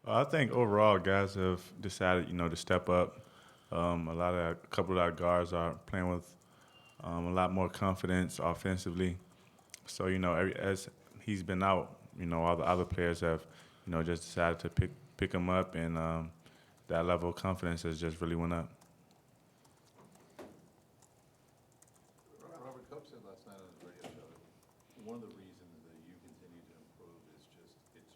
I think overall, guys have decided, to step up. A couple of our guards are playing with a lot more confidence offensively. So, as he's been out, all the other players have, just decided to pick him up, and that level of confidence has just really went up. Robert Cope said last night on his radio show that one of the reasons that you continue to improve is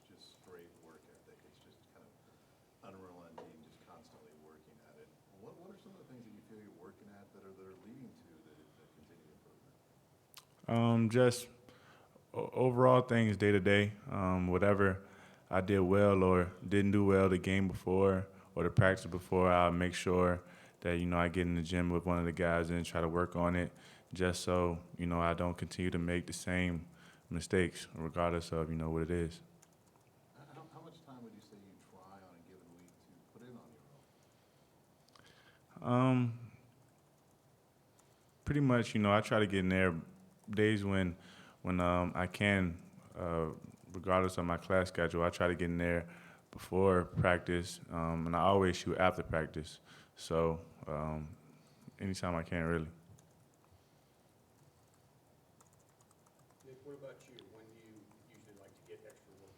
just straight work ethic. It's just kind of unrelenting, just constantly working at it. What are some of the things that you feel you're working at that are leading to the continued improvement? Just overall things day to day. Whatever I did well or didn't do well the game before or the practice before, I'll make sure that I get in the gym with one of the guys and try to work on it, just so I don't continue to make the same mistakes, regardless of what it is. How much time would you say you try on a given week to put in on your own? Um, Pretty much, I try to get in there days when I can, uh, regardless of my class schedule. I try to get in there before practice, and I always shoot after practice. So anytime I can, really. Nick, what about you? When do you usually like to get extra work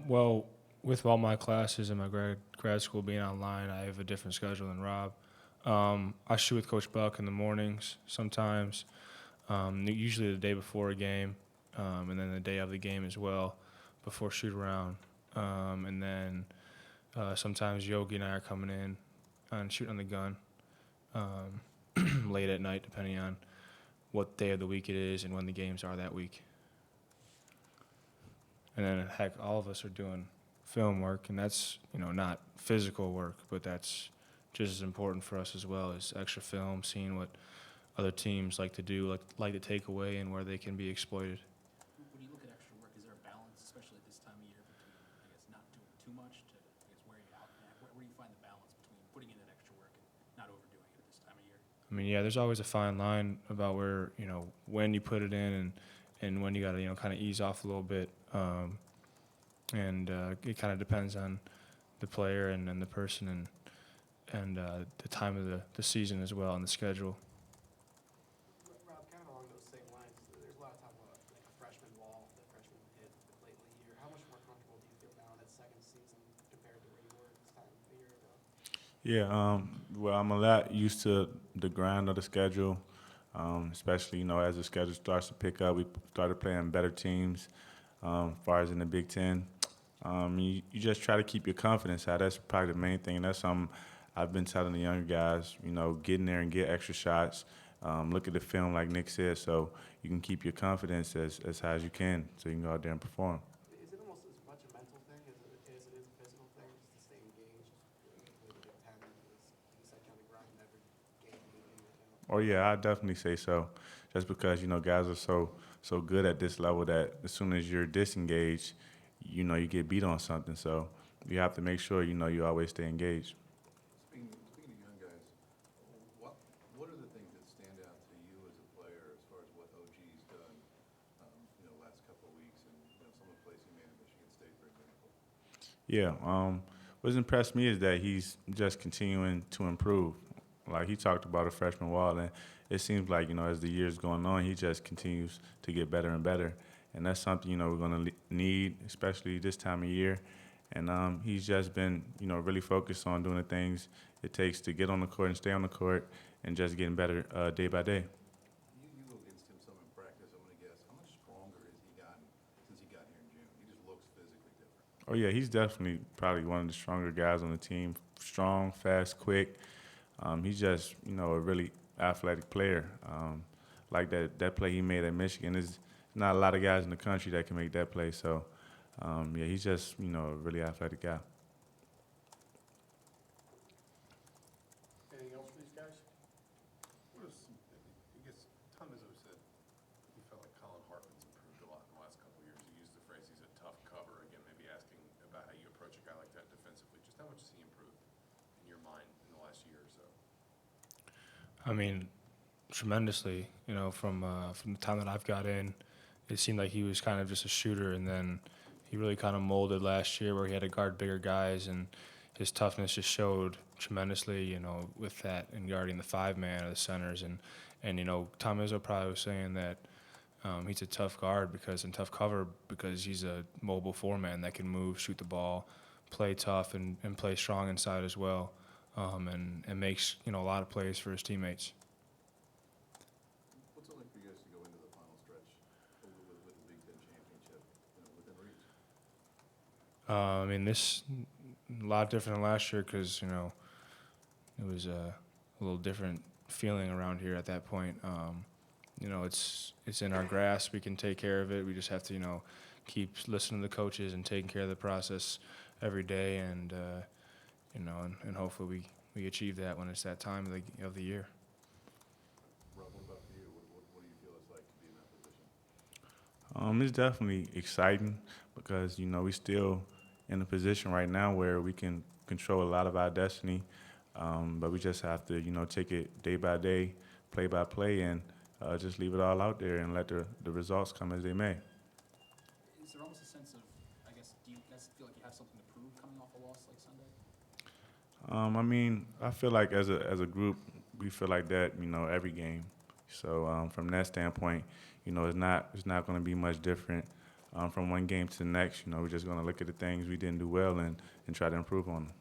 Well, with all my classes and my grad school being online, I have a different schedule than Rob. I shoot with Coach Buck in the mornings sometimes, usually the day before a game, and then the day of the game as well, before shoot around. And then sometimes Yogi and I are coming in and shooting on the gun late at night, depending on what day of the week it is and when the games are that week. And then, heck, all of us are doing film work, and that's, not physical work, but that's just as important for us as well as extra film, seeing what other teams like to do, like to take away, and where they can be exploited. When you look at extra work, is there a balance, especially at this time of year, between, I guess, not doing too much to, I guess, wear you out? Where do you find the balance between putting in that extra work and not overdoing it at this time of year? I mean, yeah, there's always a fine line about where, when you put it in and when you got to, kind of ease off a little bit. And it kind of depends on the player and the person and the time of the season as well and the schedule. Rob, kind of along those same lines, there's a lot of talk about like a freshman wall that freshmen hit late in the year. How much more comfortable do you feel now in that second season compared to where you were this time a year ago? Yeah, well, I'm a lot used to the grind of the schedule, especially, as the schedule starts to pick up. We started playing better teams, as far as in the Big Ten. You just try to keep your confidence high. That's probably the main thing. That's something I've been telling the younger guys, get in there and get extra shots. Look at the film, like Nick said, so you can keep your confidence as high as you can so you can go out there and perform. Is it almost as much a mental thing as it is a physical thing, just to stay engaged? With the Big Ten, is that kind of grind every game week in, week out? Oh yeah, I definitely say so. Just because guys are so good at this level that as soon as you're disengaged, you get beat on something. So you have to make sure you always stay engaged. Speaking of young guys, what are the things that stand out to you as a player as far as what OG's done, last couple of weeks and some of the plays he made at Michigan State, for example? Yeah. What's impressed me is that he's just continuing to improve. Like he talked about a freshman wall, and it seems like as the years going on, he just continues to get better and better, and that's something we're going to need, especially this time of year. And he's just been really focused on doing the things it takes to get on the court and stay on the court, and just getting better day by day. You go against him some in practice. I'm going to guess. How much stronger has he gotten since he got here in June? He just looks physically different. Oh yeah, he's definitely probably one of the stronger guys on the team. Strong, fast, quick. He's just a really athletic player. Like that play he made at Michigan, is not a lot of guys in the country that can make that play. So yeah, he's just a really athletic guy. Anything else for these guys? I guess Tom Izzo said he felt like Colin Hartman's improved a lot in the last couple of years. He used the phrase he's a tough cover. Again, maybe asking about how you approach a guy like that defensively. Just how much has he improved in your mind in the last year or so? I mean, tremendously. From the time that I've got in, it seemed like he was kind of just a shooter, and then he really kind of molded last year where he had to guard bigger guys, and his toughness just showed tremendously, with that and guarding the 5-man or the centers. And Tom Izzo probably was saying that he's a tough guard and tough cover because he's a mobile 4-man that can move, shoot the ball, play tough, and play strong inside as well, and makes, a lot of plays for his teammates. What's it like for you guys to go into the final stretch with the Big Ten championship, within reach? This a lot different than last year because it was a little different feeling around here at that point. It's in our grasp. We can take care of it. We just have to keep listening to the coaches and taking care of the process every day, and and hopefully we achieve that when it's that time of the year. Rob, what about for you? What do you feel it's like to be in that position? It's definitely exciting because we still in a position right now where we can control a lot of our destiny, but we just have to take it day by day, play by play, and just leave it all out there and let the results come as they may. Is there almost a sense of, I guess, do you guys feel like you have something to prove coming off a loss like Sunday? I feel like as a group, we feel like that, every game. So from that standpoint, it's not going to be much different from one game to the next. We're just going to look at the things we didn't do well and try to improve on them.